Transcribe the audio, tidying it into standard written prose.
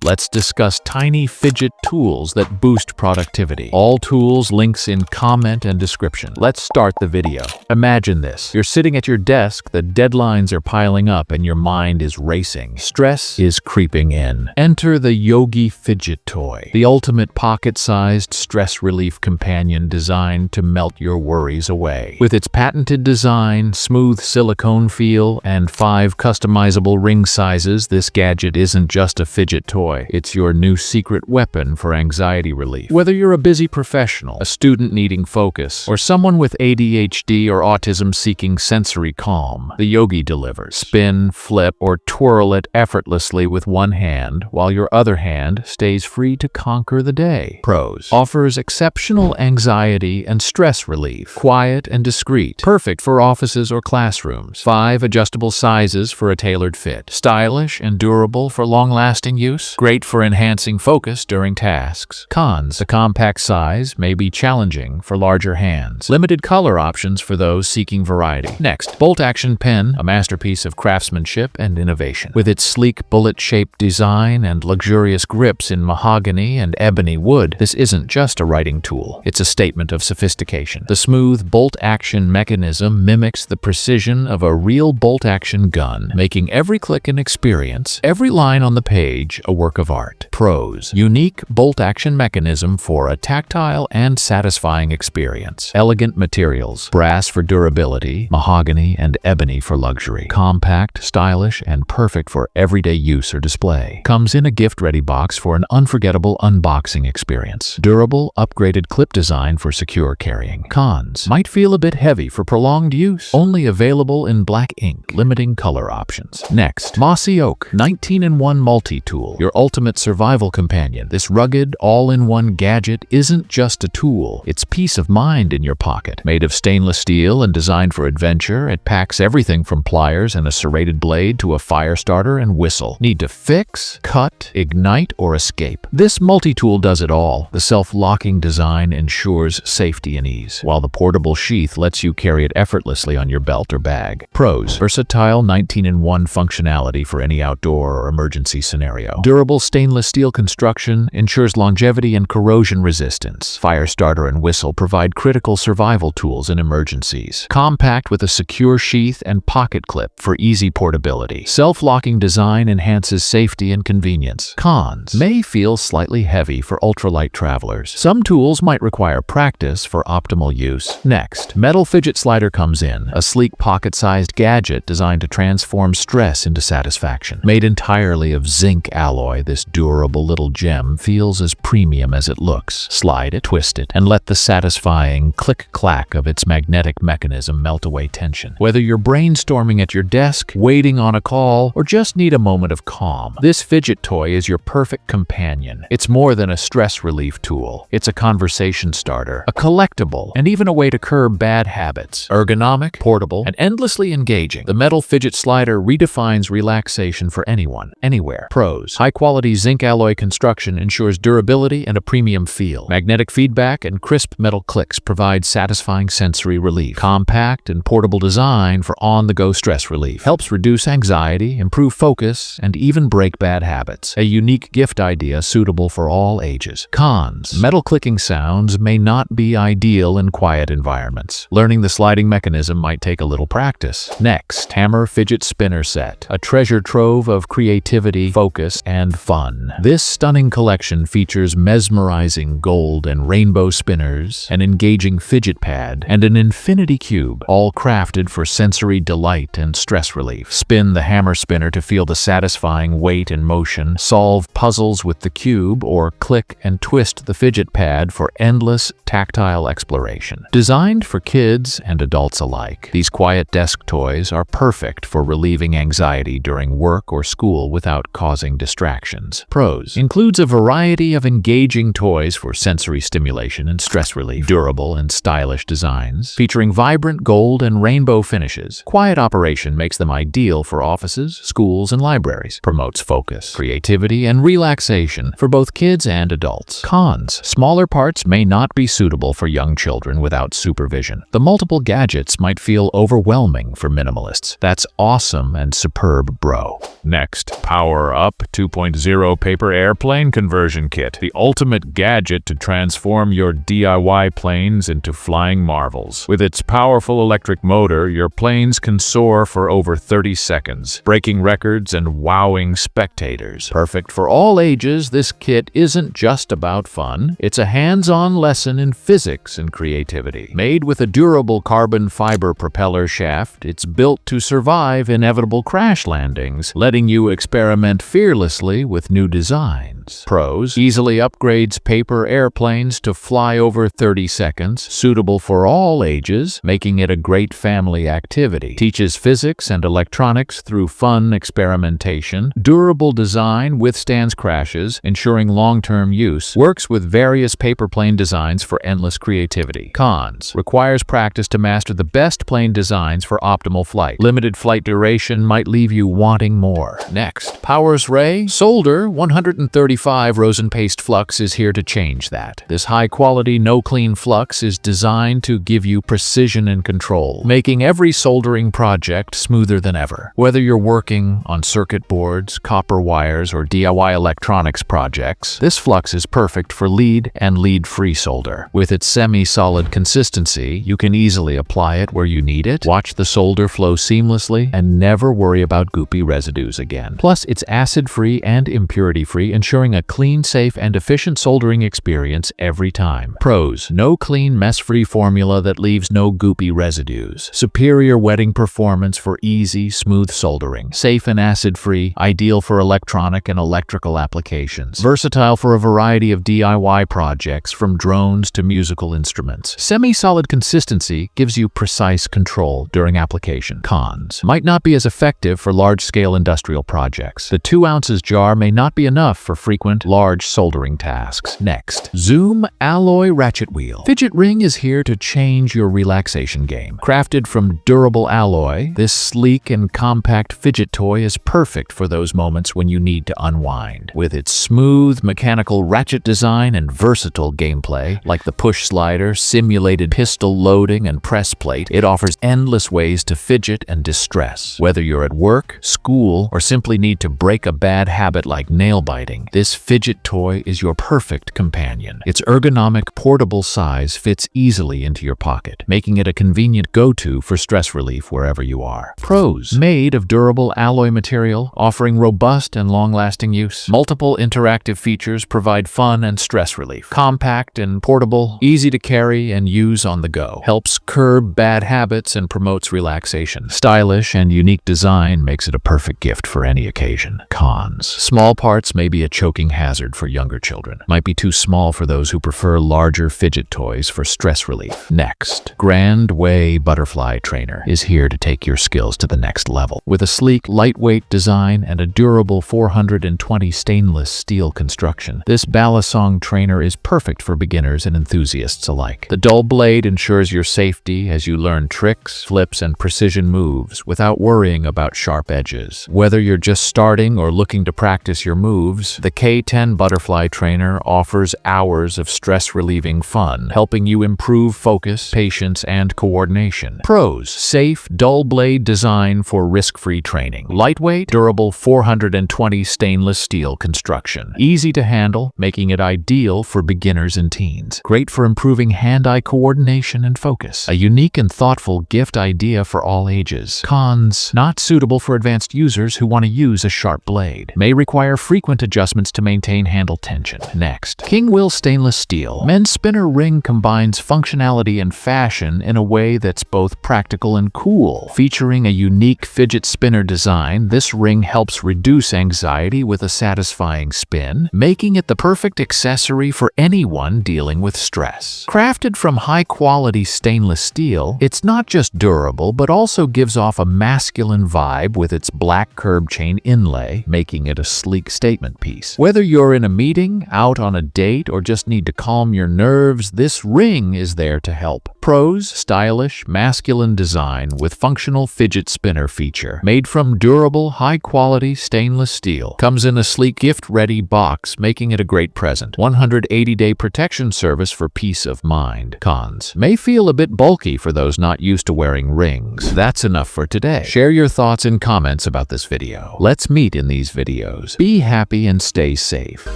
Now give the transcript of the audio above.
let's discuss tiny fidget tools that boost productivity. All tools links in comment and description. Let's start the video. Imagine this. You're sitting at your desk, the deadlines are piling up, and your mind is racing. Stress is creeping in. Enter the Yogi Fidget Toy, the ultimate pocket-sized stress relief companion designed to melt your worries away. With its patented design, smooth silicone feel, and 5 customizable ring sizes, this gadget isn't just a fidget toy. It's your new secret weapon for anxiety relief. Whether you're a busy professional, a student needing focus, or someone with ADHD or autism seeking sensory calm, the Yogi delivers. Spin, flip, or twirl it effortlessly with one hand, while your other hand stays free to conquer the day. Pros: offers exceptional anxiety and stress relief. Quiet and discreet. Perfect for offices or classrooms. 5 adjustable sizes for a tailored fit. Stylish and durable for long-lasting use. Great for enhancing focus during tasks. Cons: the compact size may be challenging for larger hands. Limited color options for those seeking variety. Next, bolt-action pen, a masterpiece of craftsmanship and innovation. With its sleek bullet-shaped design and luxurious grips in mahogany and ebony wood, this isn't just a writing tool. It's a statement of sophistication. The smooth bolt-action mechanism mimics the precision of a real bolt-action gun, making every click an experience, every line on the page a work of art. Pros: unique bolt-action mechanism for a tactile and satisfying experience. Elegant materials, brass for durability, mahogany and ebony for luxury. Compact, stylish, and perfect for everyday use or display. Comes in a gift-ready box for an unforgettable unboxing experience. Durable, upgraded clip design for secure carrying. Cons: might feel a bit heavy for prolonged use. Only available in black ink, limiting color options. Next, MOSSY OAK 19-in-1 Multitool, your ultimate survival companion. This rugged, all-in-one gadget isn't just a tool, it's peace of mind in your pocket. Made of stainless steel and designed for adventure, it packs everything from pliers and a serrated blade to a fire starter and whistle. Need to fix, cut, ignite, or escape? This multi-tool does it all. The self-locking design ensures safety and ease, while the portable sheath lets you carry it effortlessly on your belt or bag. Pros: versatile 19-in-1 functionality for any outdoor or emergency scenario. Durable stainless steel construction ensures longevity and corrosion resistance. Fire starter and whistle provide critical survival tools in emergencies. Compact with a secure sheath and pocket clip for easy portability. Self-locking design enhances safety and convenience. Cons: may feel slightly heavy for ultralight travelers. Some tools might require practice for optimal use. Next, metal fidget slider comes in, a sleek pocket-sized gadget designed to transform stress into satisfaction. Made entirely of zinc alloy, this durable little gem feels as premium as it looks. Slide it, twist it, and let the satisfying click-clack of its magnetic mechanism melt away tension. Whether you're brainstorming at your desk, waiting on a call, or just need a moment of calm, this fidget toy is your perfect companion. It's more than a stress relief tool. It's a conversation starter, a collectible, and even a way to curb bad habits. Ergonomic, portable, and endlessly engaging, the metal fidget slider redefines relaxation for anyone, anywhere. Pros: high-quality zinc alloy construction ensures durability and a premium feel. Magnetic feedback and crisp metal clicks provide satisfying sensory relief. Compact and portable design for on-the-go stress relief. Helps reduce anxiety, improve focus, and even break bad habits. A unique gift idea suitable for all ages. Cons: metal clicking sounds may not be ideal in quiet environments. Learning the sliding mechanism might take a little practice. Next, hammer fidget spinner set, a treasure trove of creativity, focus, and fun. This stunning collection features mesmerizing gold and rainbow spinners, an engaging fidget pad, and an infinity cube, all crafted for sensory delight and stress relief. Spin the hammer spinner to feel the satisfying weight and motion, solve puzzles with the cube, or click and twist the fidget pad for endless tactile exploration. Designed for kids and adults alike, these quiet desk toys are perfect for relieving anxiety during work or school without causing distractions. Pros: includes a variety of engaging toys for sensory stimulation and stress relief. Durable and stylish designs, featuring vibrant gold and rainbow finishes. Quiet operation makes them ideal for offices, schools, and libraries. Promotes focus, creativity, and relaxation for both kids and adults. Cons: smaller parts may not be suitable for young children without supervision. The multiple gadgets might feel overwhelming for minimalists. That's awesome and superb, bro. Next, Power Up 2.0 Zero Paper Airplane Conversion Kit, the ultimate gadget to transform your DIY planes into flying marvels. With its powerful electric motor, your planes can soar for over 30 seconds, breaking records and wowing spectators. Perfect for all ages, this kit isn't just about fun. It's a hands-on lesson in physics and creativity. Made with a durable carbon fiber propeller shaft, it's built to survive inevitable crash landings, letting you experiment fearlessly with new designs. Pros: easily upgrades paper airplanes to fly over 30 seconds, suitable for all ages, making it a great family activity. Teaches physics and electronics through fun experimentation. Durable design withstands crashes, ensuring long-term use. Works with various paper plane designs for endless creativity. Cons: requires practice to master the best plane designs for optimal flight. Limited flight duration might leave you wanting more. Next, powers ray. Solder 135 Rosin paste flux is here to change that. This high-quality, no-clean flux is designed to give you precision and control, making every soldering project smoother than ever. Whether you're working on circuit boards, copper wires, or DIY electronics projects, this flux is perfect for lead and lead-free solder. With its semi-solid consistency, you can easily apply it where you need it, watch the solder flow seamlessly, and never worry about goopy residues again. Plus, it's acid-free and impurity-free, ensuring a clean, safe, and efficient soldering experience every time. Pros: no clean, mess-free formula that leaves no goopy residues. Superior wetting performance for easy, smooth soldering. Safe and acid-free, ideal for electronic and electrical applications. Versatile for a variety of DIY projects, from drones to musical instruments. Semi-solid consistency gives you precise control during application. Cons: might not be as effective for large-scale industrial projects. The 2 ounces jar may not be enough for frequent, large soldering tasks. Next, Zoom Alloy Ratchet Wheel. Fidget Ring is here to change your relaxation game. Crafted from durable alloy, this sleek and compact fidget toy is perfect for those moments when you need to unwind. With its smooth, mechanical ratchet design and versatile gameplay, like the push slider, simulated pistol loading, and press plate, it offers endless ways to fidget and distress. Whether you're at work, school, or simply need to break a bad habit like nail biting, this fidget toy is your perfect companion. Its ergonomic, portable size fits easily into your pocket, making it a convenient go-to for stress relief wherever you are. Pros: made of durable alloy material, offering robust and long-lasting use. Multiple interactive features provide fun and stress relief. Compact and portable, easy to carry and use on the go. Helps curb bad habits and promotes relaxation. Stylish and unique design makes it a perfect gift for any occasion. Cons: small parts may be a choking hazard for younger children. Might be too small for those who prefer larger fidget toys for stress relief. Next, Grand Way Butterfly Trainer is here to take your skills to the next level. With a sleek, lightweight design and a durable 420 stainless steel construction, this balisong trainer is perfect for beginners and enthusiasts alike. The dull blade ensures your safety as you learn tricks, flips, and precision moves without worrying about sharp edges. Whether you're just starting or looking to practice your moves, the K10 Butterfly Trainer offers hours of stress-relieving fun, helping you improve focus, patience, and coordination. Pros: safe, dull blade design for risk-free training. Lightweight, durable 420 stainless steel construction. Easy to handle, making it ideal for beginners and teens. Great for improving hand-eye coordination and focus. A unique and thoughtful gift idea for all ages. Cons: not suitable for advanced users who want to use a sharp blade. May require frequent adjustments to maintain handle tension. Next, King Will Stainless Steel. Men's spinner ring combines functionality and fashion in a way that's both practical and cool. Featuring a unique fidget spinner design, this ring helps reduce anxiety with a satisfying spin, making it the perfect accessory for anyone dealing with stress. Crafted from high-quality stainless steel, it's not just durable, but also gives off a masculine vibe with its black curb chain inlay, making it a sleek statement piece. Whether you're in a meeting, out on a date, or just need to calm your nerves, this ring is there to help. Pros: stylish, masculine design with functional fidget spinner feature. Made from durable, high-quality stainless steel. Comes in a sleek gift-ready box, making it a great present. 180-day protection service for peace of mind. Cons: may feel a bit bulky for those not used to wearing rings. That's enough for today. Share your thoughts in comments about this video. Let's meet in these videos. videos. Be happy and stay safe.